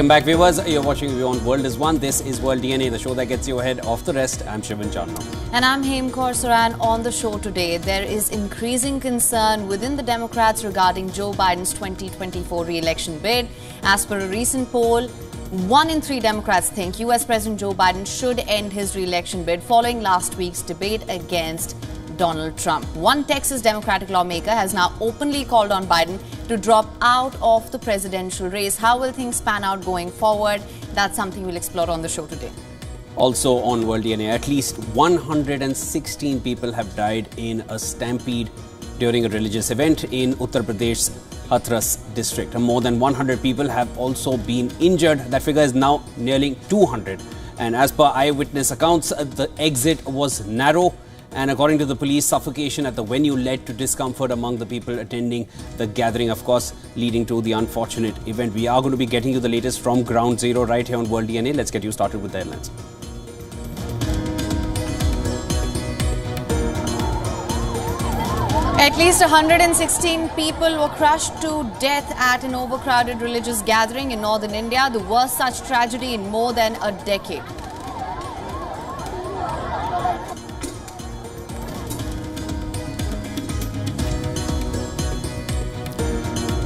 Welcome back, viewers. You're watching WION World is One. This is World DNA, the show that gets you ahead of the rest. I'm Shivan Channa. And I'm Hem Kaur Saran. On the show today, there is increasing concern within the Democrats regarding Joe Biden's 2024 re-election bid. As per a recent poll, 1 in 3 Democrats think US President Joe Biden should end his re-election bid following last week's debate against Donald Trump. One Texas Democratic lawmaker has now openly called on Biden to drop out of the presidential race. How will things pan out going forward? That's something we'll explore on the show today. Also on World DNA, at least 116 people have died in a stampede during a religious event in Uttar Pradesh's Hathras district. More than 100 people have also been injured. That figure is now nearly 200. And as per eyewitness accounts, the exit was narrow. And according to the police, suffocation at the venue led to discomfort among the people attending the gathering, of course, leading to the unfortunate event. We are going to be getting you the latest from Ground Zero right here on World DNA. Let's get you started with the headlines. At least 116 people were crushed to death at an overcrowded religious gathering in northern India, the worst such tragedy in more than a decade.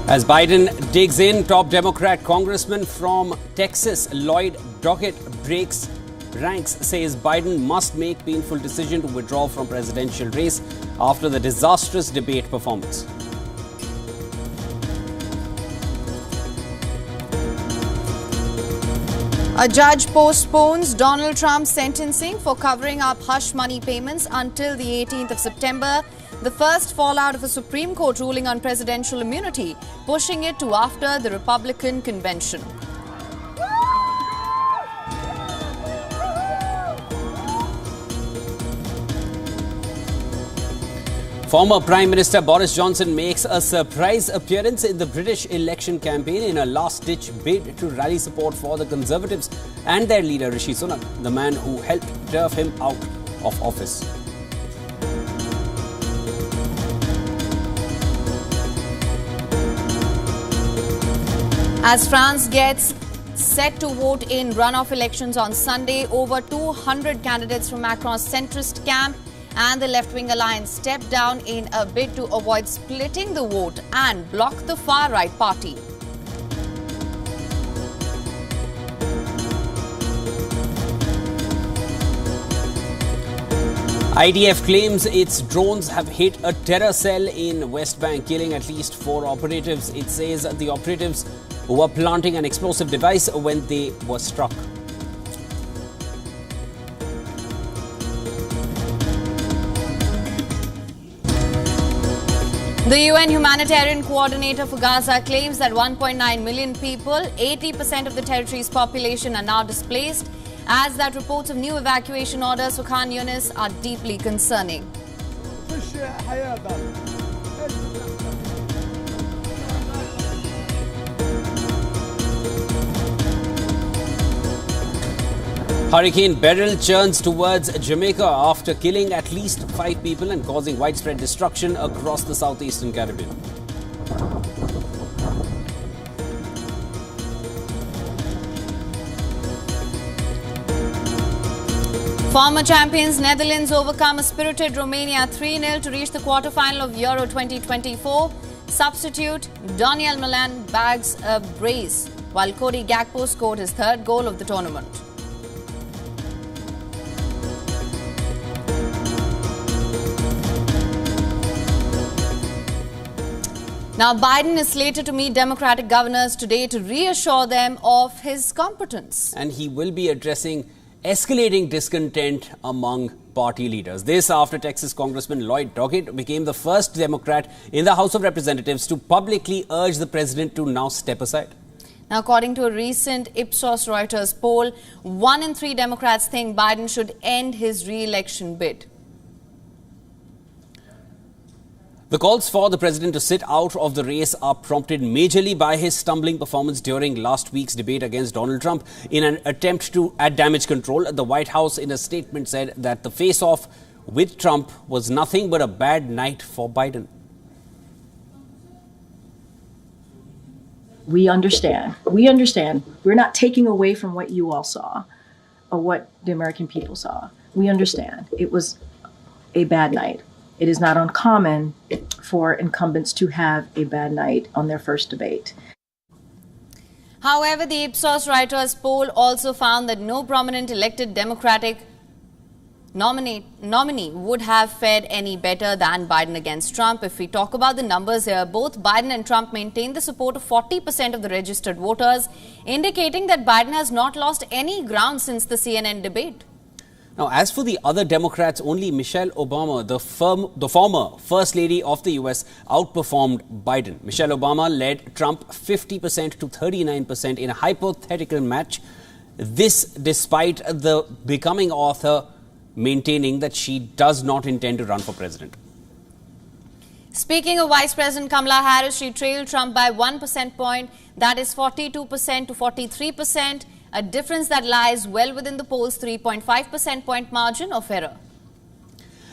As Biden digs in, top Democrat congressman from Texas, Lloyd Doggett, breaks ranks, says Biden must make painful decision to withdraw from presidential race after the disastrous debate performance. A judge postpones Donald Trump's sentencing for covering up hush money payments until the 18th of September. The first fallout of a Supreme Court ruling on presidential immunity, pushing it to after the Republican convention. Former Prime Minister Boris Johnson makes a surprise appearance in the British election campaign in a last-ditch bid to rally support for the Conservatives and their leader Rishi Sunak, the man who helped turf him out of office. As France gets set to vote in runoff elections on Sunday, over 200 candidates from Macron's centrist camp and the left-wing alliance stepped down in a bid to avoid splitting the vote and block the far-right party. IDF claims its drones have hit a terror cell in West Bank, killing at least 4 operatives. It says the operatives were planting an explosive device when they were struck. The UN humanitarian coordinator for Gaza claims that 1.9 million people, 80% of the territory's population, are now displaced, as that reports of new evacuation orders for Khan Yunis are deeply concerning. Hurricane Beryl churns towards Jamaica after killing at least 5 people and causing widespread destruction across the southeastern Caribbean. Former champions Netherlands overcome a spirited Romania 3-0 to reach the quarter-final of Euro 2024. Substitute Daniel Milan bags a brace, while Cody Gakpo scored his 3rd goal of the tournament. Now, Biden is slated to meet Democratic governors today to reassure them of his competence. And he will be addressing escalating discontent among party leaders. This after Texas Congressman Lloyd Doggett became the first Democrat in the House of Representatives to publicly urge the president to now step aside. Now, according to a recent Ipsos Reuters poll, 1 in 3 Democrats think Biden should end his re-election bid. The calls for the president to sit out of the race are prompted majorly by his stumbling performance during last week's debate against Donald Trump. In an attempt to add damage control, the White House in a statement said that the face-off with Trump was nothing but a bad night for Biden. We understand. We understand. We're not taking away from what you all saw or what the American people saw. We understand. It was a bad night. It is not uncommon for incumbents to have a bad night on their first debate. However, the Ipsos Reuters poll also found that no prominent elected Democratic nominee would have fared any better than Biden against Trump. If we talk about the numbers here, both Biden and Trump maintain the support of 40% of the registered voters, indicating that Biden has not lost any ground since the CNN debate. Now, as for the other Democrats, only Michelle Obama, the former First Lady of the U.S., outperformed Biden. Michelle Obama led Trump 50% to 39% in a hypothetical match. This despite the becoming author maintaining that she does not intend to run for president. Speaking of Vice President Kamala Harris, she trailed Trump by 1 percentage point, that is 42% to 43%, a difference that lies well within the poll's 3.5 percentage point margin of error.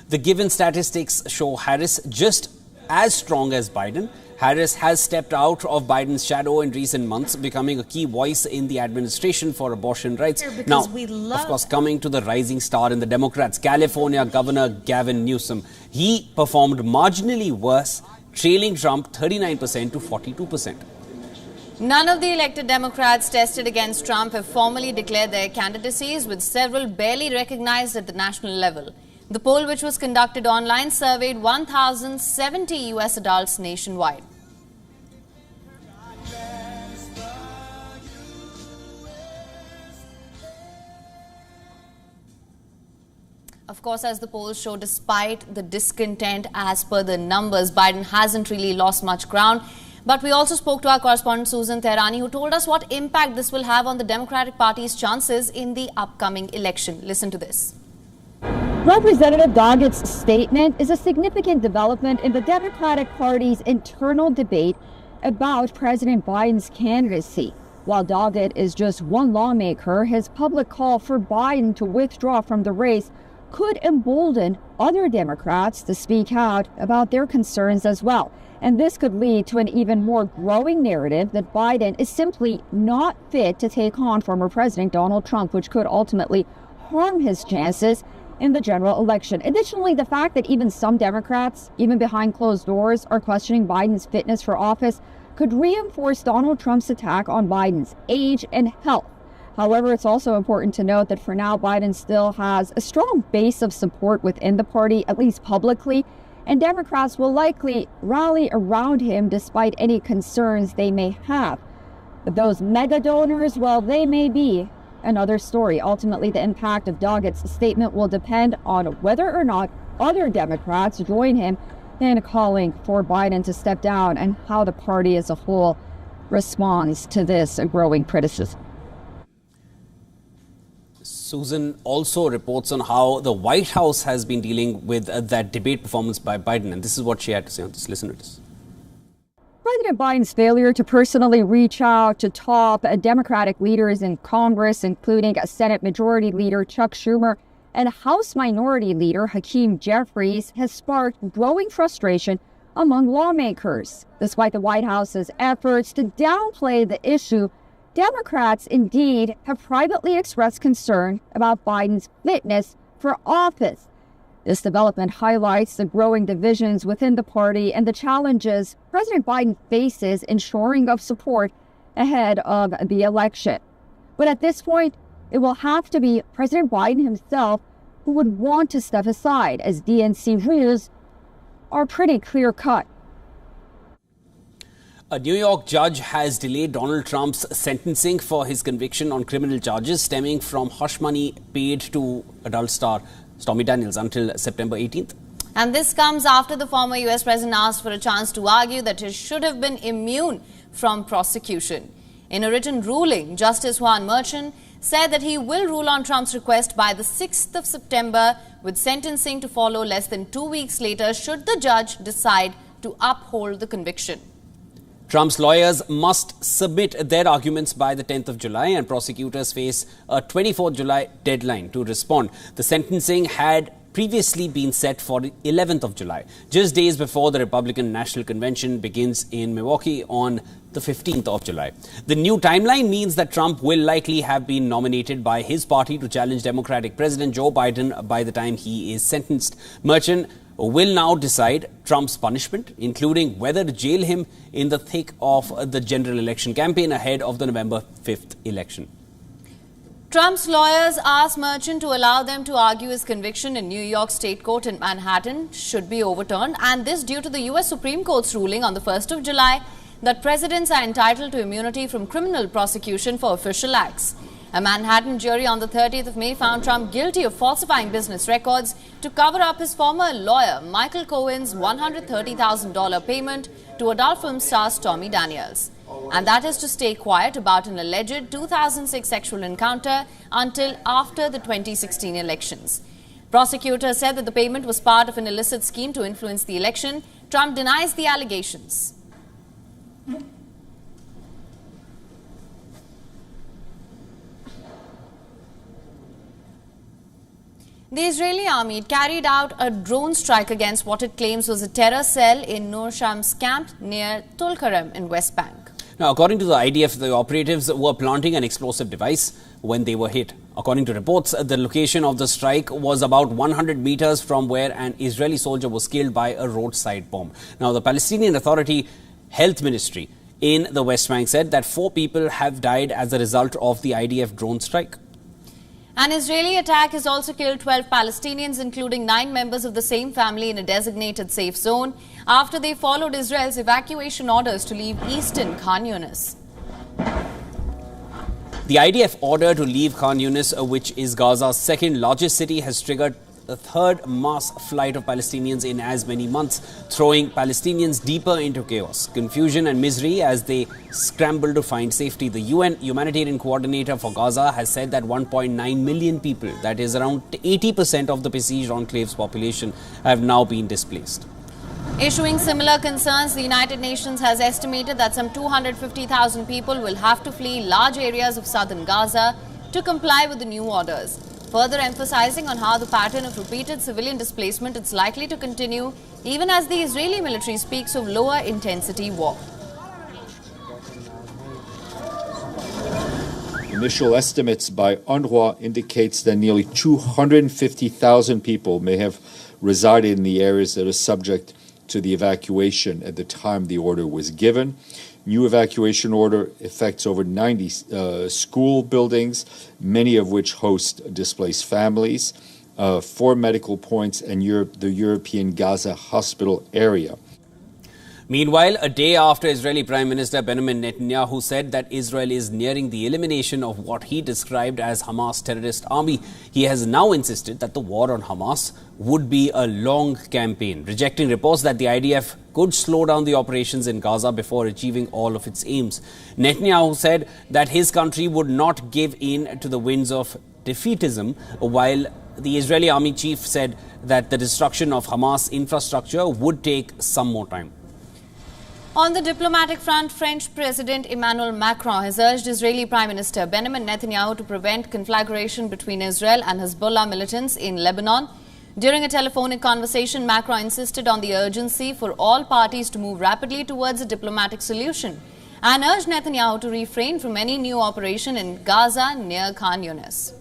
The given statistics show Harris just as strong as Biden. Harris has stepped out of Biden's shadow in recent months, becoming a key voice in the administration for abortion rights. Now, of course, coming to the rising star in the Democrats, California Governor Gavin Newsom. He performed marginally worse, trailing Trump 39% to 42%. None of the elected Democrats tested against Trump have formally declared their candidacies, with several barely recognized at the national level. The poll, which was conducted online, surveyed 1,070 U.S. adults nationwide. Of course, as the polls show, despite the discontent as per the numbers, Biden hasn't really lost much ground. But we also spoke to our correspondent Susan Tehrani, who told us what impact this will have on the Democratic Party's chances in the upcoming election. Listen to this. Representative Doggett's statement is a significant development in the Democratic Party's internal debate about President Biden's candidacy. While Doggett is just one lawmaker, his public call for Biden to withdraw from the race could embolden other Democrats to speak out about their concerns as well. And this could lead to an even more growing narrative that Biden is simply not fit to take on former President Donald Trump, which could ultimately harm his chances in the general election. Additionally, the fact that even some Democrats, even behind closed doors, are questioning Biden's fitness for office could reinforce Donald Trump's attack on Biden's age and health. However, it's also important to note that for now, Biden still has a strong base of support within the party, at least publicly, and Democrats will likely rally around him despite any concerns they may have. But those mega donors, well, they may be another story. Ultimately, the impact of Doggett's statement will depend on whether or not other Democrats join him in calling for Biden to step down and how the party as a whole responds to this growing criticism. Susan also reports on how the White House has been dealing with that debate performance by Biden. And this is what she had to say on this. Listen to this. President Biden's failure to personally reach out to top Democratic leaders in Congress, including Senate Majority Leader Chuck Schumer and House Minority Leader Hakeem Jeffries, has sparked growing frustration among lawmakers. Despite the White House's efforts to downplay the issue, Democrats indeed have privately expressed concern about Biden's fitness for office. This development highlights the growing divisions within the party and the challenges President Biden faces in shoring up support ahead of the election. But at this point, it will have to be President Biden himself who would want to step aside, as DNC rules are pretty clear-cut. A New York judge has delayed Donald Trump's sentencing for his conviction on criminal charges stemming from hush money paid to adult star Stormy Daniels until September 18th. And this comes after the former U.S. president asked for a chance to argue that he should have been immune from prosecution. In a written ruling, Justice Juan Merchan said that he will rule on Trump's request by the 6th of September, with sentencing to follow less than 2 weeks later should the judge decide to uphold the conviction. Trump's lawyers must submit their arguments by the 10th of July and prosecutors face a 24th July deadline to respond. The sentencing had previously been set for the 11th of July, just days before the Republican National Convention begins in Milwaukee on the 15th of July. The new timeline means that Trump will likely have been nominated by his party to challenge Democratic President Joe Biden by the time he is sentenced. Merchant will now decide Trump's punishment, including whether to jail him in the thick of the general election campaign ahead of the November 5th election. Trump's lawyers asked Merchant to allow them to argue his conviction in New York State Court in Manhattan should be overturned, and this due to the U.S. Supreme Court's ruling on the 1st of July that presidents are entitled to immunity from criminal prosecution for official acts. A Manhattan jury on the 30th of May found Trump guilty of falsifying business records to cover up his former lawyer Michael Cohen's $130,000 payment to adult film star Stormy Daniels. And that is to stay quiet about an alleged 2006 sexual encounter until after the 2016 elections. Prosecutors said that the payment was part of an illicit scheme to influence the election. Trump denies the allegations. The Israeli army carried out a drone strike against what it claims was a terror cell in Nur Shams camp near Tulkarem in West Bank. Now, according to the IDF, the operatives were planting an explosive device when they were hit. According to reports, the location of the strike was about 100 meters from where an Israeli soldier was killed by a roadside bomb. Now, the Palestinian Authority Health Ministry in the West Bank said that 4 people have died as a result of the IDF drone strike. An Israeli attack has also killed 12 Palestinians, including 9 members of the same family in a designated safe zone, after they followed Israel's evacuation orders to leave eastern Khan Yunis. The IDF order to leave Khan Yunis, which is Gaza's second largest city, has triggered a third mass flight of Palestinians in as many months, throwing Palestinians deeper into chaos, confusion and misery as they scramble to find safety. The UN humanitarian coordinator for Gaza has said that 1.9 million people, that is around 80% of the besieged enclave's population, have now been displaced. Issuing similar concerns, the United Nations has estimated that some 250,000 people will have to flee large areas of southern Gaza to comply with the new orders, further emphasizing on how the pattern of repeated civilian displacement is likely to continue even as the Israeli military speaks of lower intensity war. Initial estimates by UNRWA indicates that nearly 250,000 people may have resided in the areas that are subject to the evacuation at the time the order was given. New evacuation order affects over 90 school buildings, many of which host displaced families, 4 medical points, and the European Gaza hospital area. Meanwhile, a day after Israeli Prime Minister Benjamin Netanyahu said that Israel is nearing the elimination of what he described as Hamas terrorist army, he has now insisted that the war on Hamas would be a long campaign, rejecting reports that the IDF could slow down the operations in Gaza before achieving all of its aims. Netanyahu said that his country would not give in to the winds of defeatism, while the Israeli army chief said that the destruction of Hamas infrastructure would take some more time. On the diplomatic front, French President Emmanuel Macron has urged Israeli Prime Minister Benjamin Netanyahu to prevent conflagration between Israel and Hezbollah militants in Lebanon. During a telephonic conversation, Macron insisted on the urgency for all parties to move rapidly towards a diplomatic solution and urged Netanyahu to refrain from any new operation in Gaza near Khan Yunis.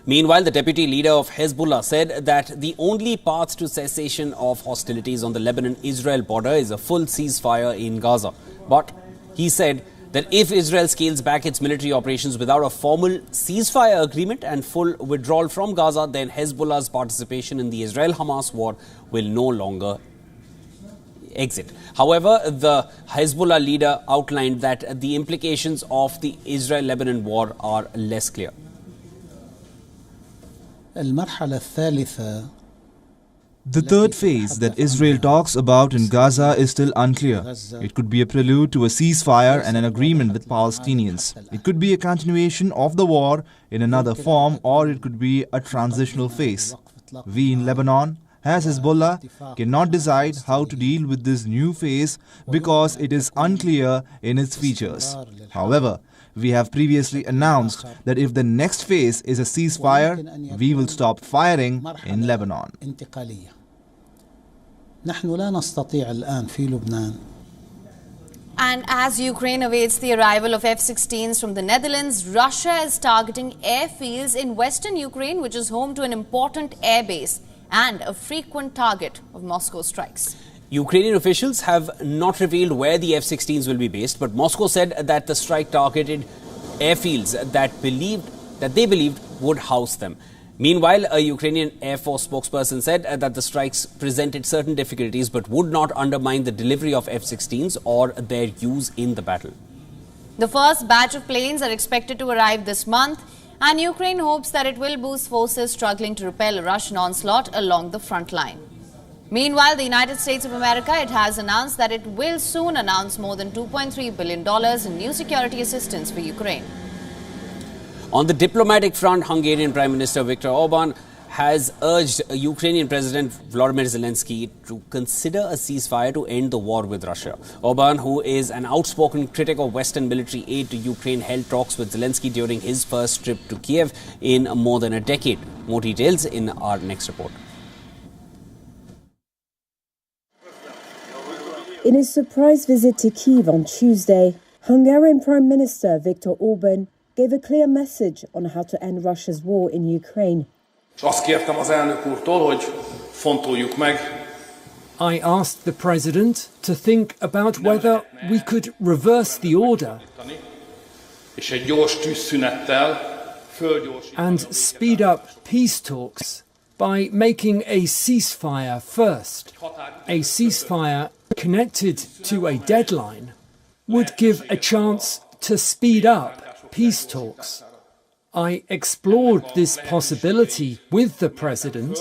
Meanwhile, the deputy leader of Hezbollah said that the only path to cessation of hostilities on the Lebanon-Israel border is a full ceasefire in Gaza. But he said that if Israel scales back its military operations without a formal ceasefire agreement and full withdrawal from Gaza, then Hezbollah's participation in the Israel-Hamas war will no longer exit. However, the Hezbollah leader outlined that the implications of the Israel-Lebanon war are less clear. The third phase that Israel talks about in Gaza is still unclear. It could be a prelude to a ceasefire and an agreement with Palestinians. It could be a continuation of the war in another form, or it could be a transitional phase. We in Lebanon, as Hezbollah, cannot decide how to deal with this new phase because it is unclear in its features. However, we have previously announced that if the next phase is a ceasefire, we will stop firing in Lebanon. And as Ukraine awaits the arrival of F-16s from the Netherlands, Russia is targeting airfields in western Ukraine, which is home to an important air base and a frequent target of Moscow strikes. Ukrainian officials have not revealed where the F-16s will be based, but Moscow said that the strike targeted airfields that they believed would house them. Meanwhile, a Ukrainian Air Force spokesperson said that the strikes presented certain difficulties but would not undermine the delivery of F-16s or their use in the battle. The first batch of planes are expected to arrive this month, and Ukraine hopes that it will boost forces struggling to repel a Russian onslaught along the front line. Meanwhile, the United States of America, it has announced that it will soon announce more than $2.3 billion in new security assistance for Ukraine. On the diplomatic front, Hungarian Prime Minister Viktor Orban has urged Ukrainian President Volodymyr Zelensky to consider a ceasefire to end the war with Russia. Orban, who is an outspoken critic of Western military aid to Ukraine, held talks with Zelensky during his first trip to Kyiv in more than a decade. More details in our next report. In his surprise visit to Kyiv on Tuesday, Hungarian Prime Minister Viktor Orban gave a clear message on how to end Russia's war in Ukraine. I asked the president to think about whether we could reverse the order and speed up peace talks by making a ceasefire first. A ceasefire connected to a deadline would give a chance to speed up peace talks. I explored this possibility with the president,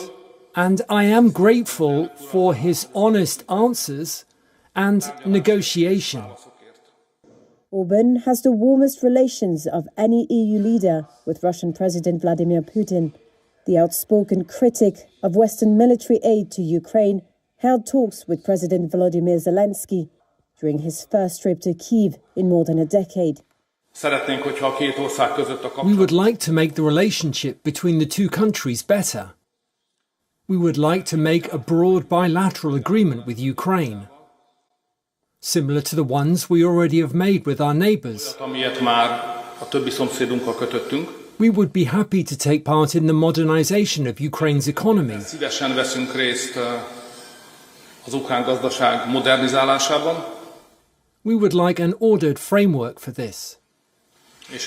and I am grateful for his honest answers and negotiation. Orban has the warmest relations of any EU leader with Russian President Vladimir Putin. The outspoken critic of Western military aid to Ukraine held talks with President Volodymyr Zelensky during his first trip to Kyiv in more than a decade. We would like to make the relationship between the two countries better. We would like to make a broad bilateral agreement with Ukraine, similar to the ones we already have made with our neighbours. We would be happy to take part in the modernization of Ukraine's economy. We would like an ordered framework for this. He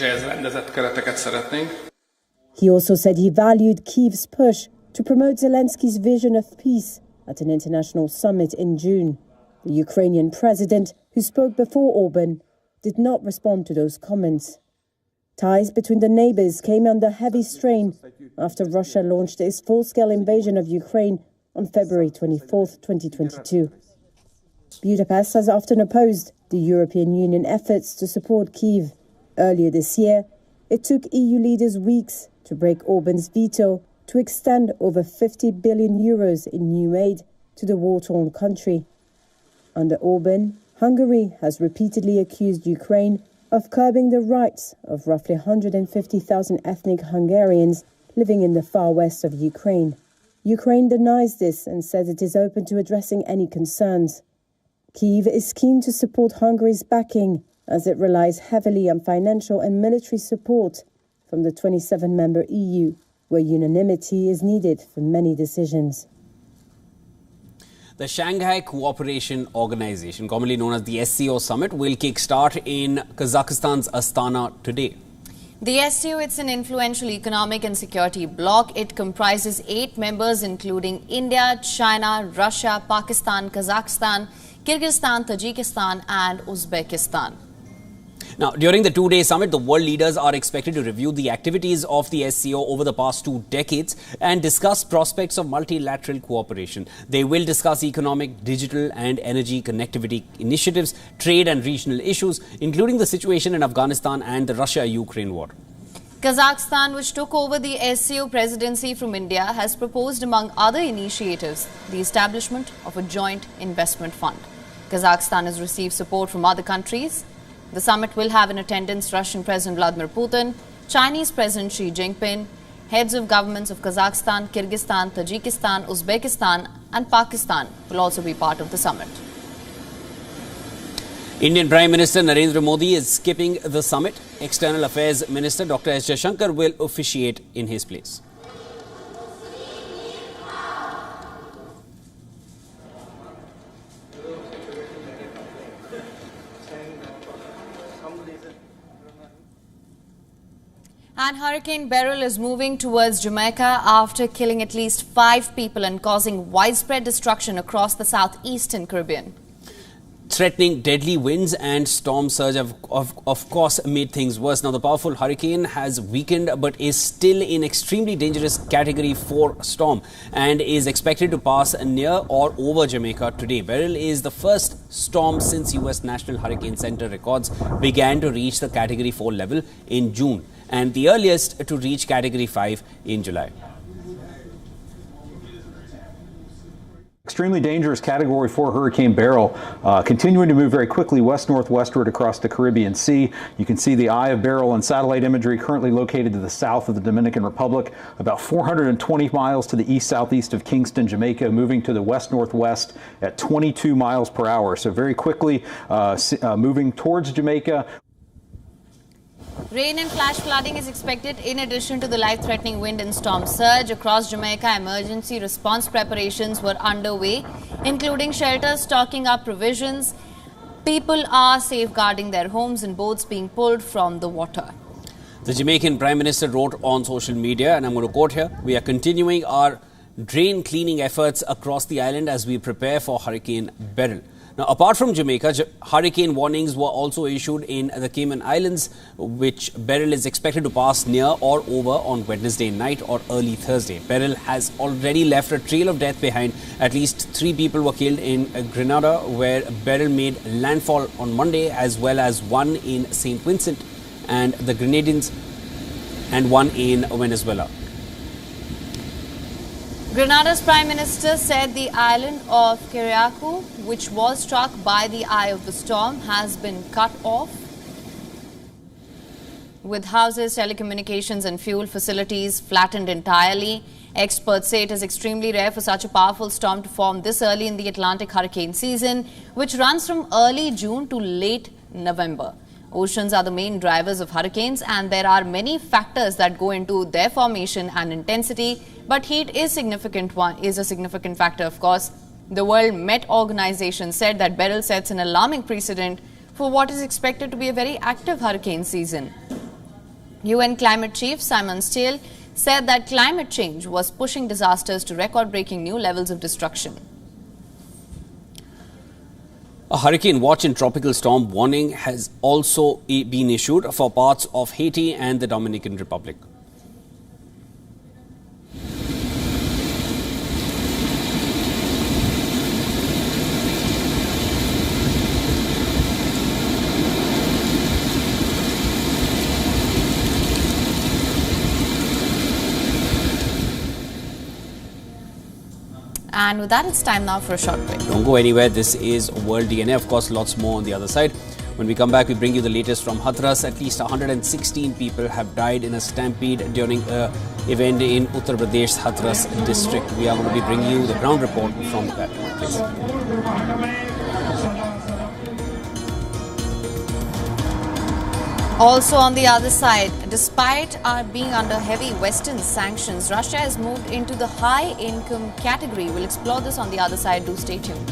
also said he valued Kyiv's push to promote Zelensky's vision of peace at an international summit in June. The Ukrainian president, who spoke before Orban, did not respond to those comments. Ties between the neighbours came under heavy strain after Russia launched its full-scale invasion of Ukraine on February 24, 2022. Budapest has often opposed the European Union efforts to support Kyiv. Earlier this year, it took EU leaders weeks to break Orban's veto to extend over 50 billion euros in new aid to the war-torn country. Under Orban, Hungary has repeatedly accused Ukraine of curbing the rights of roughly 150,000 ethnic Hungarians living in the far west of Ukraine. Ukraine denies this and says it is open to addressing any concerns. Kyiv is keen to support Hungary's backing as it relies heavily on financial and military support from the 27-member EU, where unanimity is needed for many decisions. The Shanghai Cooperation Organization, commonly known as the SCO Summit, will kickstart in Kazakhstan's Astana today. The SCO, it's an influential economic and security bloc. It comprises 8 members, including India, China, Russia, Pakistan, Kazakhstan, Kyrgyzstan, Tajikistan and Uzbekistan. Now, during the 2-day summit, the world leaders are expected to review the activities of the SCO over the past 2 decades and discuss prospects of multilateral cooperation. They will discuss economic, digital and energy connectivity initiatives, trade and regional issues, including the situation in Afghanistan and the Russia-Ukraine war. Kazakhstan, which took over the SCO presidency from India, has proposed, among other initiatives, the establishment of a joint investment fund. Kazakhstan has received support from other countries. The summit will have in attendance Russian President Vladimir Putin, Chinese President Xi Jinping, heads of governments of Kazakhstan, Kyrgyzstan, Tajikistan, Uzbekistan and Pakistan will also be part of the summit. Indian Prime Minister Narendra Modi is skipping the summit. External Affairs Minister Dr. S. Jaishankar will officiate in his place. And Hurricane Beryl is moving towards Jamaica after killing at least 5 people and causing widespread destruction across the southeastern Caribbean. Threatening deadly winds and storm surge have of course made things worse. Now the powerful hurricane has weakened but is still in extremely dangerous category 4 storm and is expected to pass near or over Jamaica today. Beryl is the first storm since US National Hurricane Center records began to reach the category 4 level in June and the earliest to reach category 5 in July. Extremely dangerous Category 4 Hurricane Beryl continuing to move very quickly west-northwestward across the Caribbean Sea. You can see the eye of Beryl on satellite imagery currently located to the south of the Dominican Republic, about 420 miles to the east-southeast of Kingston, Jamaica, moving to the west-northwest at 22 miles per hour. So very quickly moving towards Jamaica. Rain and flash flooding is expected in addition to the life-threatening wind and storm surge. Across Jamaica, emergency response preparations were underway, including shelters stocking up provisions. People are safeguarding their homes and boats being pulled from the water. The Jamaican Prime Minister wrote on social media, and I'm going to quote here, "We are continuing our drain cleaning efforts across the island as we prepare for Hurricane Beryl." Now, apart from Jamaica, hurricane warnings were also issued in the Cayman Islands, which Beryl is expected to pass near or over on Wednesday night or early Thursday. Beryl has already left a trail of death behind. At least 3 people were killed in Grenada, where Beryl made landfall on Monday, as well as 1 in St. Vincent and the Grenadines and 1 in Venezuela. Grenada's Prime Minister said the island of Kyriakou, which was struck by the eye of the storm, has been cut off, with houses, telecommunications and fuel facilities flattened entirely. Experts say it is extremely rare for such a powerful storm to form this early in the Atlantic hurricane season, which runs from early June to late November. Oceans are the main drivers of hurricanes, and there are many factors that go into their formation and intensity. But heat is a significant factor, of course. The World Met Organization said that Beryl sets an alarming precedent for what is expected to be a very active hurricane season. UN Climate Chief Simon Steele said that climate change was pushing disasters to record-breaking new levels of destruction. A hurricane watch and tropical storm warning has also been issued for parts of Haiti and the Dominican Republic. And with that, it's time now for a short break. Don't go anywhere. This is World DNA. Of course, lots more on the other side. When we come back, we bring you the latest from Hathras. At least 116 people have died in a stampede during an event in Uttar Pradesh's Hathras district. We are going to be bringing you the ground report from that place. Also on the other side, despite being under heavy Western sanctions, Russia has moved into the high-income category. We'll explore this on the other side. Do stay tuned.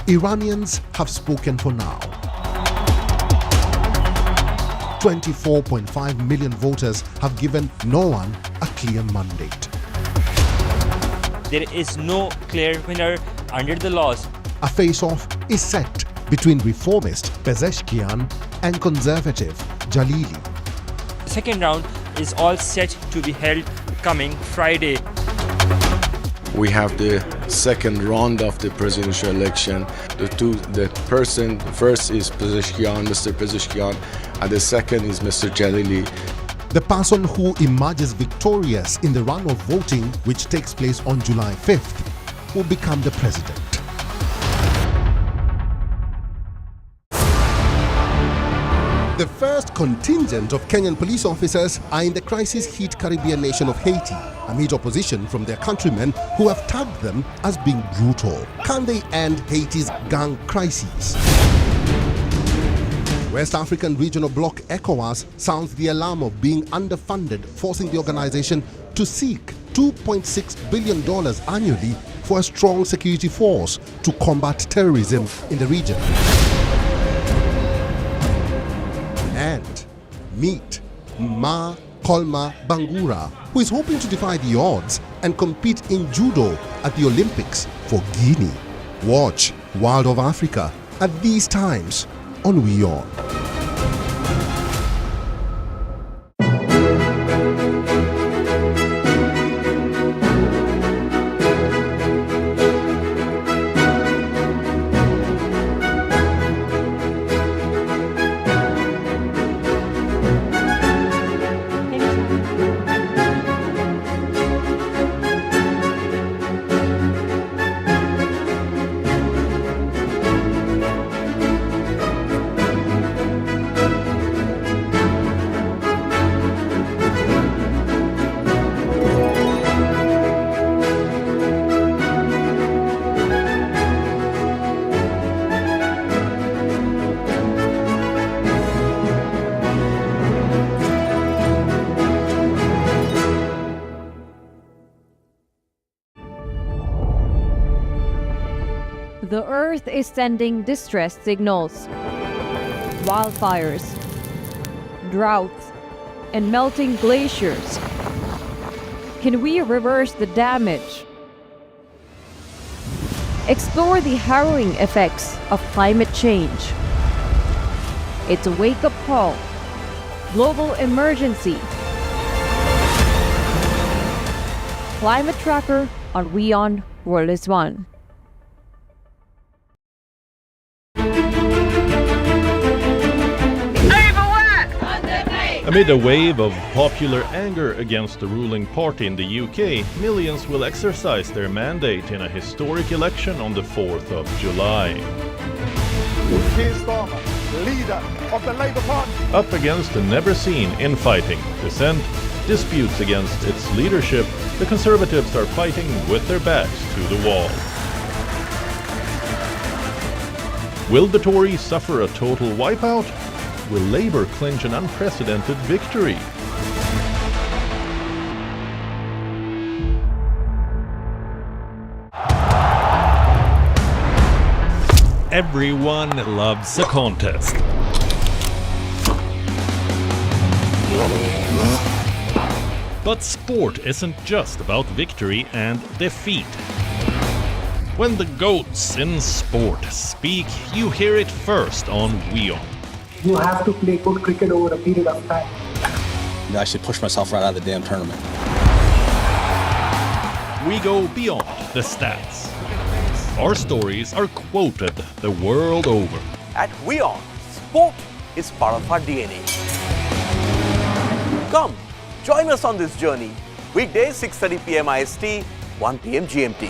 Iranians have spoken for now. 24.5 million voters have given no one a clear mandate. There is no clear winner under the laws. A face-off is set between reformist Pezeshkian and conservative Jalili. The second round is all set to be held coming Friday. We have the second round of the presidential election. The first is Pezeshkian, Mr. Pezeshkian, and the second is Mr. Jalili. The person who emerges victorious in the runoff voting, which takes place on July 5th, will become the president. The first contingent of Kenyan police officers are in the crisis-hit Caribbean nation of Haiti, amid opposition from their countrymen who have tagged them as being brutal. Can they end Haiti's gang crisis? West African Regional Bloc ECOWAS sounds the alarm of being underfunded, forcing the organization to seek $2.6 billion annually for a strong security force to combat terrorism in the region. And meet Ma Kolma Bangura, who is hoping to defy the odds and compete in judo at the Olympics for Guinea. Watch World of Africa at these times on WION. The Earth is sending distress signals. Wildfires, droughts, and melting glaciers. Can we reverse the damage? Explore the harrowing effects of climate change. It's a wake-up call. Global emergency. Climate Tracker on WION World is One. Amid a wave of popular anger against the ruling party in the UK, millions will exercise their mandate in a historic election on the 4th of July. Keir Starmer, leader of the Labour Party. Up against a never-seen infighting, dissent, disputes against its leadership, the Conservatives are fighting with their backs to the wall. Will the Tories suffer a total wipeout? Will Labour clinch an unprecedented victory? Everyone loves a contest. But sport isn't just about victory and defeat. When the GOATs in sport speak, you hear it first on WION. You have to play good cricket over a period of time. I should push myself right out of the damn tournament. We go beyond the stats. Our stories are quoted the world over. At WION, sport is part of our DNA. Come, join us on this journey. Weekdays 6:30 p.m. IST, 1 p.m. GMT.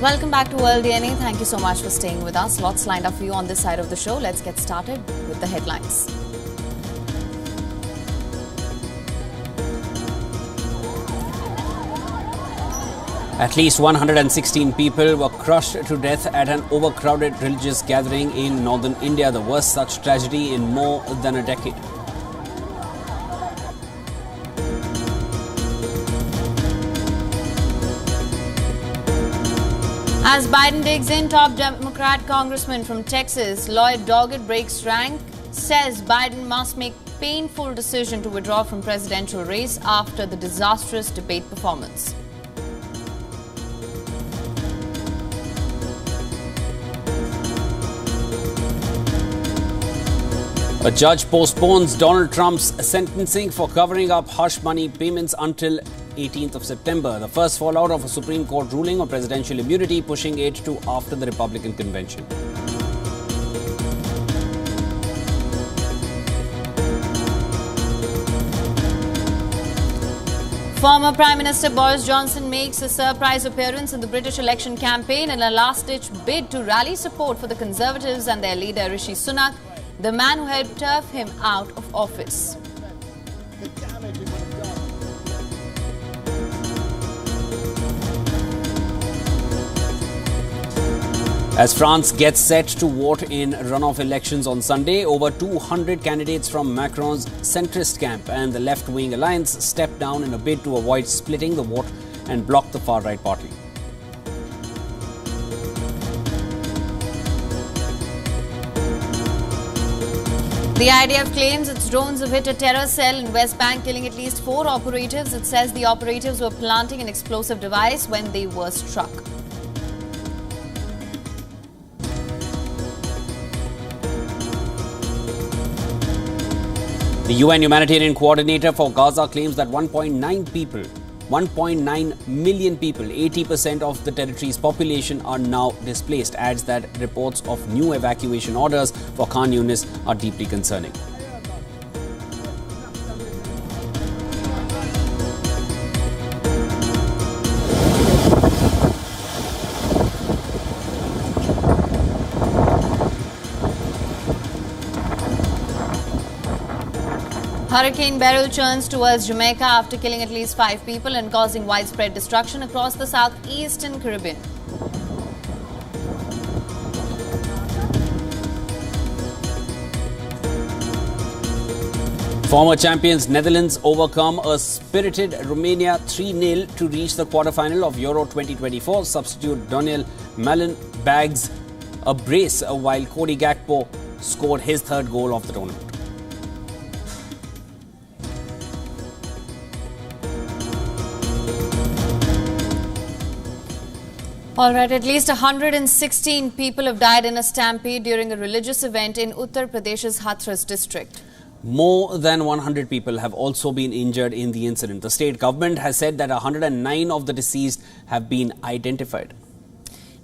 Welcome back to World DNA. Thank you so much for staying with us. Lots lined up for you on this side of the show. Let's get started with the headlines. At least 116 people were crushed to death at an overcrowded religious gathering in northern India, the worst such tragedy in more than a decade. As Biden digs in, top Democrat congressman from Texas, Lloyd Doggett, breaks rank, says Biden must make painful decision to withdraw from presidential race after the disastrous debate performance. A judge postpones Donald Trump's sentencing for covering up hush money payments until 18th of September, the first fallout of a Supreme Court ruling on presidential immunity, pushing it to after the Republican convention. Former Prime Minister Boris Johnson makes a surprise appearance in the British election campaign in a last-ditch bid to rally support for the Conservatives and their leader Rishi Sunak, the man who helped turf him out of office. As France gets set to vote in runoff elections on Sunday, over 200 candidates from Macron's centrist camp and the left-wing alliance step down in a bid to avoid splitting the vote and block the far-right party. The IDF claims its drones have hit a terror cell in West Bank, killing at least 4 operatives. It says the operatives were planting an explosive device when they were struck. The UN humanitarian coordinator for Gaza claims that 1.9 million people, 80% of the territory's population, are now displaced. Adds that reports of new evacuation orders for Khan Yunis are deeply concerning. Hurricane Beryl churns towards Jamaica after killing at least 5 people and causing widespread destruction across the southeastern Caribbean. Former champions Netherlands overcome a spirited Romania 3-0 to reach the quarter-final of Euro 2024. Substitute Daniel Malen bags a brace while Cody Gakpo scored his 3rd goal of the tournament. All right, at least 116 people have died in a stampede during a religious event in Uttar Pradesh's Hathras district. More than 100 people have also been injured in the incident. The state government has said that 109 of the deceased have been identified.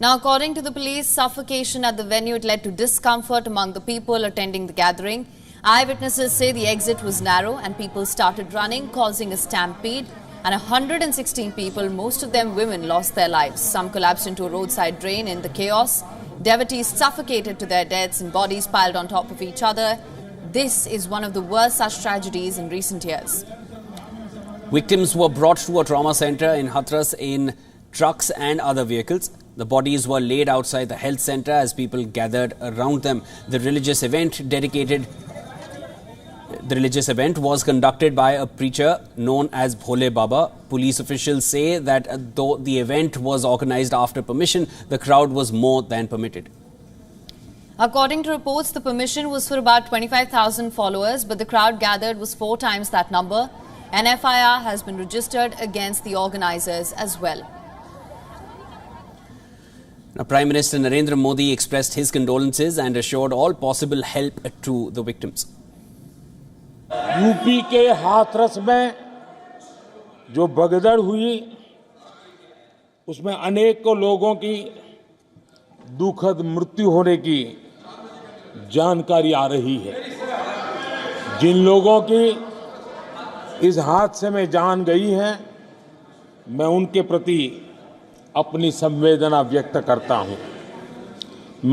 Now, according to the police, suffocation at the venue led to discomfort among the people attending the gathering. Eyewitnesses say the exit was narrow and people started running, causing a stampede. And 116 people, most of them women, lost their lives. Some collapsed into a roadside drain in the chaos. Devotees suffocated to their deaths and bodies piled on top of each other. This is one of the worst such tragedies in recent years. Victims were brought to a trauma center in Hathras in trucks and other vehicles. The bodies were laid outside the health center as people gathered around them. The religious event was conducted by a preacher known as Bhole Baba. Police officials say that though the event was organized after permission, the crowd was more than permitted. According to reports, the permission was for about 25,000 followers, but the crowd gathered was 4 times that number. An FIR has been registered against the organizers as well. Now, Prime Minister Narendra Modi expressed his condolences and assured all possible help to the victims. UP के हाथरस में जो भगदड़ हुई उसमें अनेकों लोगों की दुखद मृत्यु होने की जानकारी आ रही है। जिन लोगों की इस हादसे में जान गई है, मैं उनके प्रति अपनी संवेदना व्यक्त करता हूं।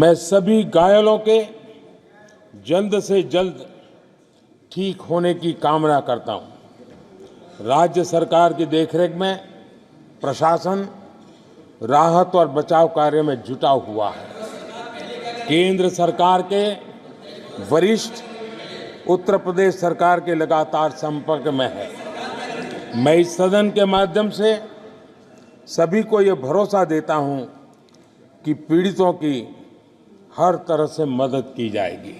मैं सभी घायलों के जल्द से जल्द ठीक होने की कामना करता हूं। राज्य सरकार की देखरेख में प्रशासन राहत और बचाव कार्य में जुटा हुआ है। केंद्र सरकार के वरिष्ठ उत्तर प्रदेश सरकार के लगातार संपर्क में है। मैं इस सदन के माध्यम से सभी को ये भरोसा देता हूं कि पीड़ितों की हर तरह से मदद की जाएगी।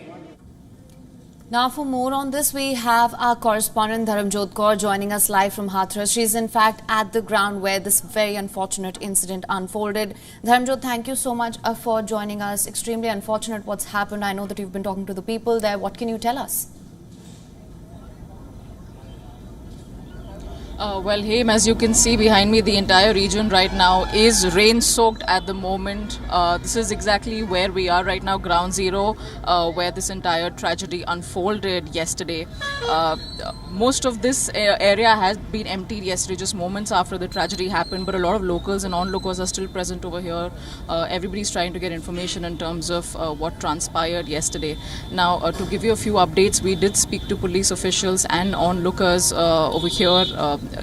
Now for more on this, we have our correspondent Dharamjot Kaur joining us live from Hathras. She is in fact at the ground where this very unfortunate incident unfolded. Dharamjot, thank you so much for joining us. Extremely unfortunate what's happened. I know that you've been talking to the people there. What can you tell us? Well, Haim, as you can see behind me, the entire region right now is rain-soaked at the moment. This is exactly where we are right now, ground zero, where this entire tragedy unfolded yesterday. Most of this area has been emptied yesterday, just moments after the tragedy happened, but a lot of locals and non-locals are still present over here. Everybody's trying to get information in terms of what transpired yesterday. Now, to give you a few updates, we did speak to police officials and onlookers over here,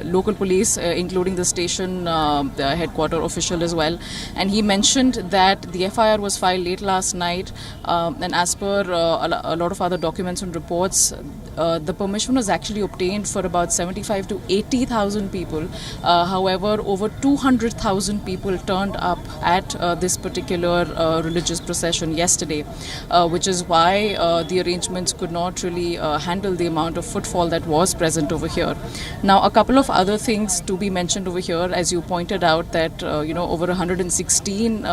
local police, including the station the headquarter official as well. And he mentioned that the FIR was filed late last night, and as per a lot of other documents and reports, the permission was actually obtained for about 75 to 80,000 people. However, over 200,000 people turned up at this particular religious procession yesterday, which is why the arrangements could not really handle the amount of footfall that was present over here. Now, a couple of other things to be mentioned over here, as you pointed out, that over 116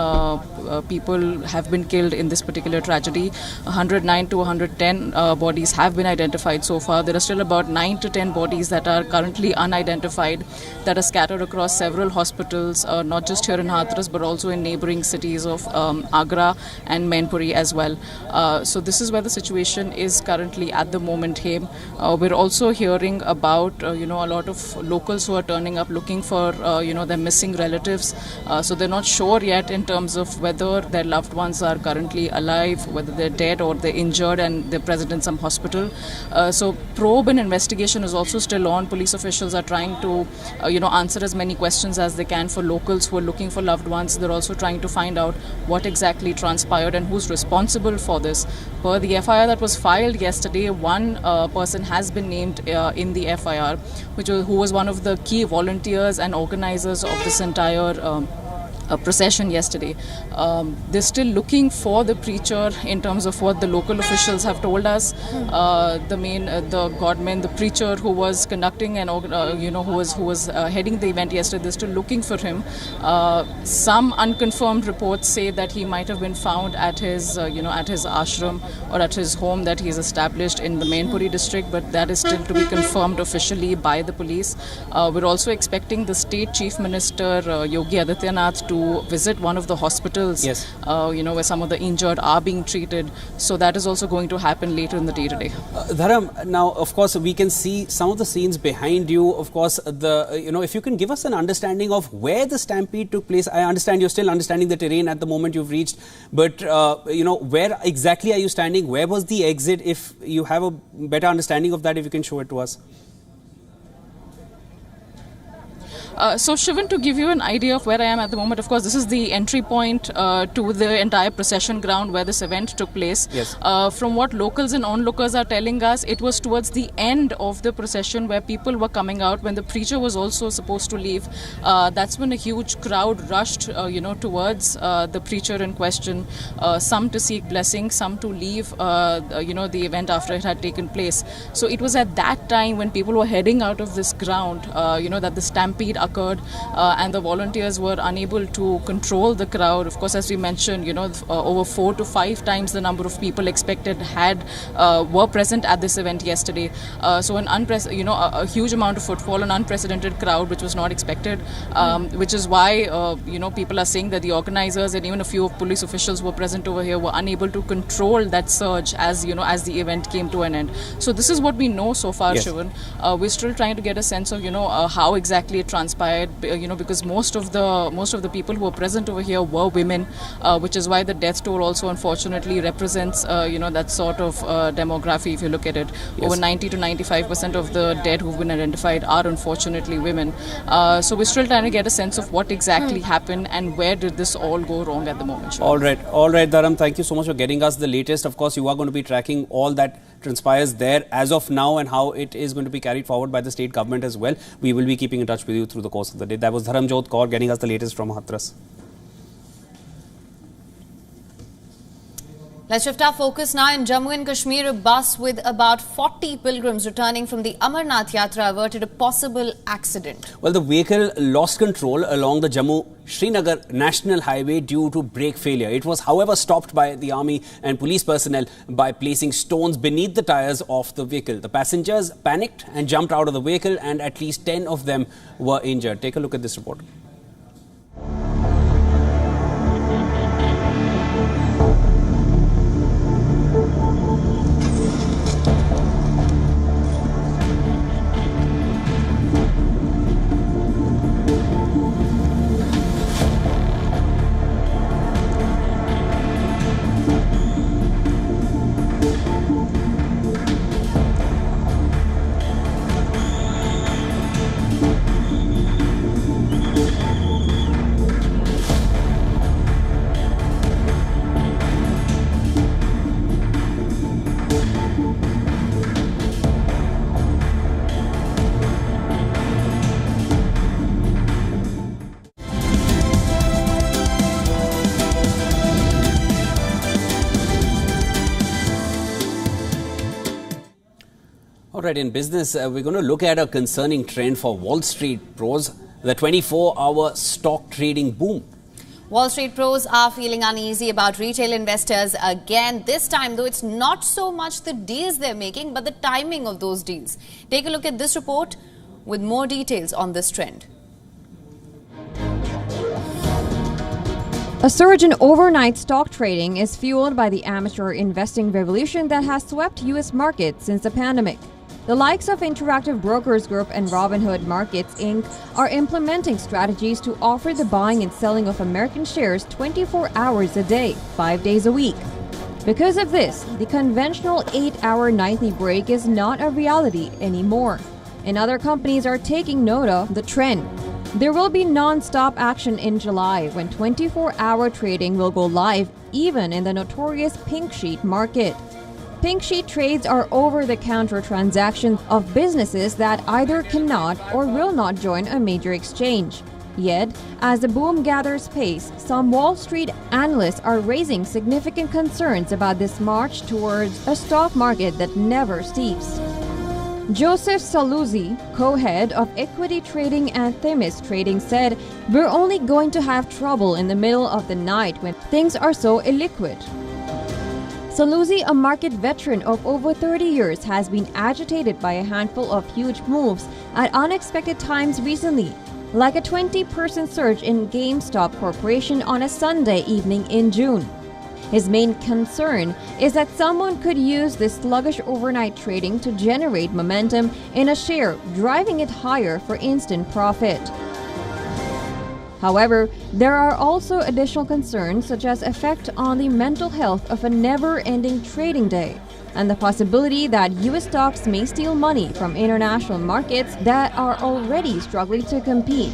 people have been killed in this particular tragedy. 109 to 110 bodies have been identified so far. There are still about 9 to 10 bodies that are currently unidentified, that are scattered across several hospitals, not just here in Hathras, but also in neighboring cities of Agra and Mainpuri as well. So this is where the situation is currently at the moment, Haim. We're also hearing about, a lot of locals who are turning up looking for, their missing relatives. So they're not sure yet in terms of whether their loved ones are currently alive, whether they're dead or they're injured and they're present in some hospital. So probe and investigation is also still on. Police officials are trying to, answer as many questions as they can for locals who are looking for loved ones. They're also trying to find out what exactly transpired and who's responsible for this. Per the FIR that was filed yesterday, one person has been named in the FIR, who was one of the key volunteers and organizers of this entire procession yesterday. They're still looking for the preacher in terms of what the local officials have told us. The godman, the preacher who was conducting and who was heading the event yesterday, they're still looking for him. Some unconfirmed reports say that he might have been found at his at his ashram or at his home that he's established in the Mainpuri district, but that is still to be confirmed officially by the police. We're also expecting the state chief minister Yogi Adityanath to visit one of the hospitals, yes, where some of the injured are being treated. So that is also going to happen later in the day today. Dharam, now of course we can see some of the scenes behind you. Of course, if you can give us an understanding of where the stampede took place. I understand you're still understanding the terrain at the moment you've reached, but where exactly are you standing? Where was the exit? If you have a better understanding of that, if you can show it to us. So Shivan, to give you an idea of where I am at the moment, of course, this is the entry point to the entire procession ground where this event took place. Yes. From what locals and onlookers are telling us, it was towards the end of the procession where people were coming out when the preacher was also supposed to leave. That's when a huge crowd rushed, towards the preacher in question. Some to seek blessing, some to leave, the event after it had taken place. So it was at that time when people were heading out of this ground, that the stampede occurred, and the volunteers were unable to control the crowd. Of course, as we mentioned, over 4 to 5 times the number of people expected were present at this event yesterday. So a huge amount of footfall, an unprecedented crowd, which was not expected, which is why people are saying that the organizers and even a few police officials who were present over here were unable to control that surge as the event came to an end. So this is what we know so far, yes. Shivan. We're still trying to get a sense of how exactly it transpired. transpired, because most of the people who were present over here were women, which is why the death toll also unfortunately represents that sort of demography. If you look at it, over 90 to 95% of the dead who've been identified are unfortunately women. So we're still trying to get a sense of what exactly happened and where did this all go wrong at the moment. All right, Dharam, thank you so much for getting us the latest. Of course, you are going to be tracking all that transpires there as of now and how it is going to be carried forward by the state government as well. We will be keeping in touch with you through the course of the day. That was Dharamjot Kaur getting us the latest from Hathras. Let's shift our focus now. In Jammu and Kashmir, a bus with about 40 pilgrims returning from the Amarnath Yatra averted a possible accident. Well, the vehicle lost control along the Jammu-Srinagar National Highway due to brake failure. It was, however, stopped by the army and police personnel by placing stones beneath the tires of the vehicle. The passengers panicked and jumped out of the vehicle, and at least 10 of them were injured. Take a look at this report. Right, in business, we're going to look at a concerning trend for Wall Street pros, the 24-hour stock trading boom. Wall Street pros are feeling uneasy about retail investors again. This time, though, it's not so much the deals they're making, but the timing of those deals. Take a look at this report with more details on this trend. A surge in overnight stock trading is fueled by the amateur investing revolution that has swept U.S. markets since the pandemic. The likes of Interactive Brokers Group and Robinhood Markets, Inc. are implementing strategies to offer the buying and selling of American shares 24 hours a day, 5 days a week. Because of this, the conventional 8-hour nightly break is not a reality anymore, and other companies are taking note of the trend. There will be non-stop action in July when 24-hour trading will go live even in the notorious pink sheet market. Pink sheet trades are over-the-counter transactions of businesses that either cannot or will not join a major exchange. Yet, as the boom gathers pace, some Wall Street analysts are raising significant concerns about this march towards a stock market that never sleeps. Joseph Saluzzi, co-head of equity trading and Themis Trading, said, "We're only going to have trouble in the middle of the night when things are so illiquid." Saluzzi, a market veteran of over 30 years, has been agitated by a handful of huge moves at unexpected times recently, like a 20% surge in GameStop Corporation on a Sunday evening in June. His main concern is that someone could use this sluggish overnight trading to generate momentum in a share, driving it higher for instant profit. However, there are also additional concerns such as effect on the mental health of a never-ending trading day and the possibility that U.S. stocks may steal money from international markets that are already struggling to compete.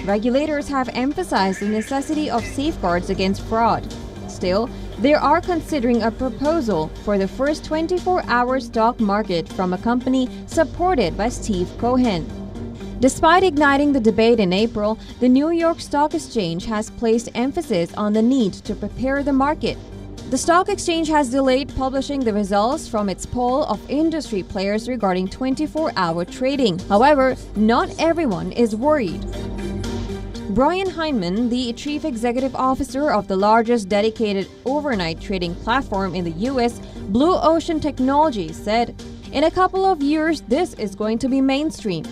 Regulators have emphasized the necessity of safeguards against fraud. Still, they are considering a proposal for the first 24-hour stock market from a company supported by Steve Cohen. Despite igniting the debate in April, the New York Stock Exchange has placed emphasis on the need to prepare the market. The stock exchange has delayed publishing the results from its poll of industry players regarding 24-hour trading. However, not everyone is worried. Brian Heinemann, the chief executive officer of the largest dedicated overnight trading platform in the U.S., Blue Ocean Technologies, said, "In a couple of years, this is going to be mainstream."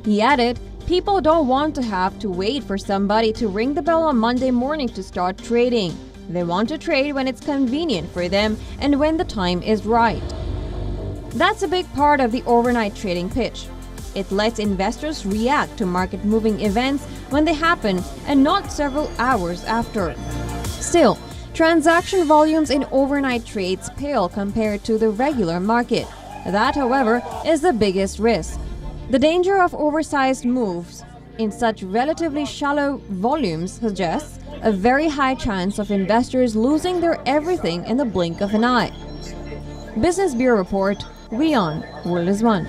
He added, "People don't want to have to wait for somebody to ring the bell on Monday morning to start trading. They want to trade when it's convenient for them and when the time is right." That's a big part of the overnight trading pitch. It lets investors react to market-moving events when they happen and not several hours after. Still, transaction volumes in overnight trades pale compared to the regular market. That, however, is the biggest risk. The danger of oversized moves in such relatively shallow volumes suggests a very high chance of investors losing their everything in the blink of an eye. Business Bureau Report, WION, World is One.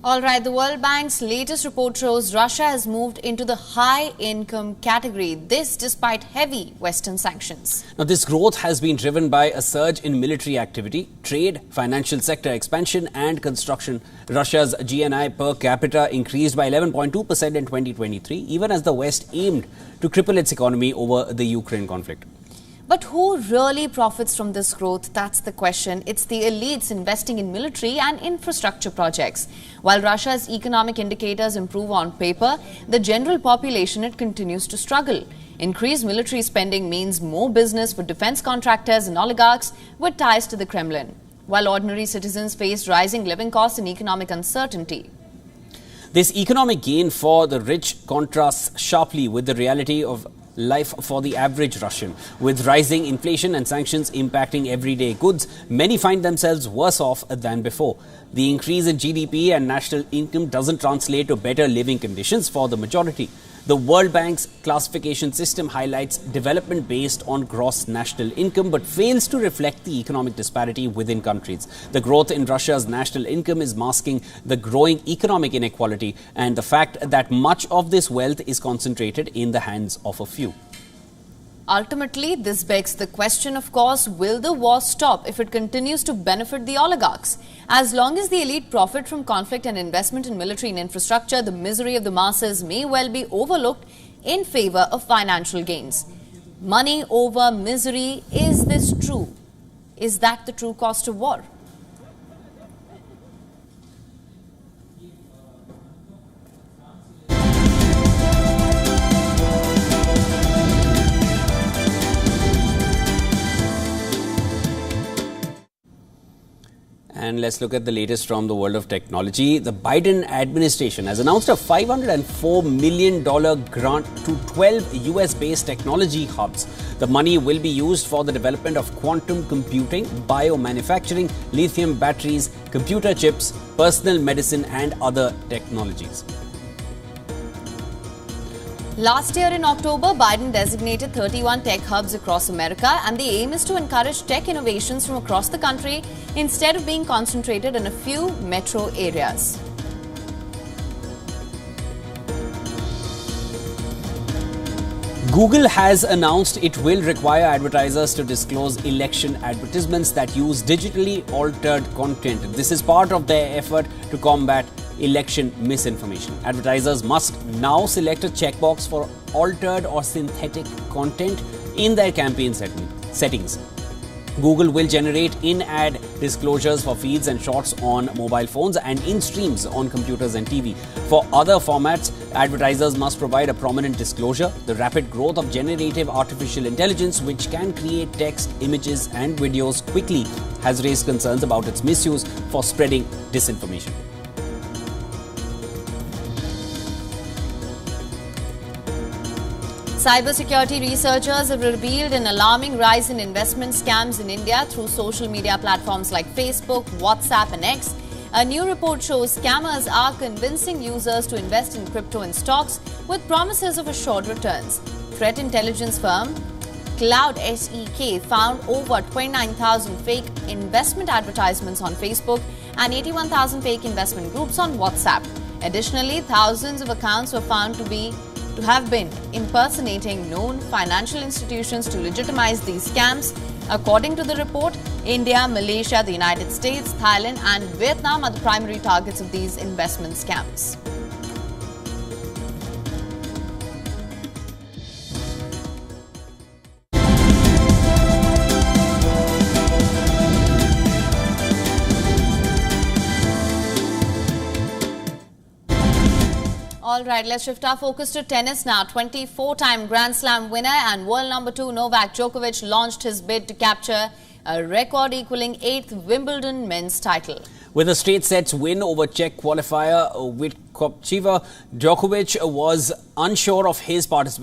All right, the World Bank's latest report shows Russia has moved into the high-income category, this despite heavy Western sanctions. Now, this growth has been driven by a surge in military activity, trade, financial sector expansion and construction. Russia's GNI per capita increased by 11.2% in 2023, even as the West aimed to cripple its economy over the Ukraine conflict. But who really profits from this growth? That's the question. It's the elites investing in military and infrastructure projects. While Russia's economic indicators improve on paper, the general population, it continues to struggle. Increased military spending means more business for defense contractors and oligarchs with ties to the Kremlin, while ordinary citizens face rising living costs and economic uncertainty. This economic gain for the rich contrasts sharply with the reality of life for the average Russian. With rising inflation and sanctions impacting everyday goods, many find themselves worse off than before. The increase in GDP and national income doesn't translate to better living conditions for the majority. The World Bank's classification system highlights development based on gross national income but fails to reflect the economic disparity within countries. The growth in Russia's national income is masking the growing economic inequality and the fact that much of this wealth is concentrated in the hands of a few. Ultimately, this begs the question, of course, will the war stop if it continues to benefit the oligarchs? As long as the elite profit from conflict and investment in military and infrastructure, the misery of the masses may well be overlooked in favor of financial gains. Money over misery, is this true? Is that the true cost of war? And let's look at the latest from the world of technology. The Biden administration has announced a $504 million grant to 12 US-based technology hubs. The money will be used for the development of quantum computing, biomanufacturing, lithium batteries, computer chips, personal medicine and other technologies. Last year in October, Biden designated 31 tech hubs across America, and the aim is to encourage tech innovations from across the country instead of being concentrated in a few metro areas. Google has announced it will require advertisers to disclose election advertisements that use digitally altered content. This is part of their effort to combat election misinformation. Advertisers must now select a checkbox for altered or synthetic content in their campaign settings. Google will generate in-ad disclosures for feeds and shorts on mobile phones and in streams on computers and TV. For other formats, advertisers must provide a prominent disclosure. The rapid growth of generative artificial intelligence, which can create text, images and videos quickly, has raised concerns about its misuse for spreading disinformation. Cybersecurity researchers have revealed an alarming rise in investment scams in India through social media platforms like Facebook, WhatsApp and X. A new report shows scammers are convincing users to invest in crypto and stocks with promises of assured returns. Threat intelligence firm Cloud SEK found over 29,000 fake investment advertisements on Facebook and 81,000 fake investment groups on WhatsApp. Additionally, thousands of accounts were found to have been impersonating known financial institutions to legitimize these scams. According to the report, India, Malaysia, the United States, Thailand and Vietnam are the primary targets of these investment scams. All right, let's shift our focus to tennis now. 24-time Grand Slam winner and world number 2 Novak Djokovic launched his bid to capture a record equaling 8th Wimbledon men's title. With a straight sets win over Czech qualifier Djokovic was unsure of his participation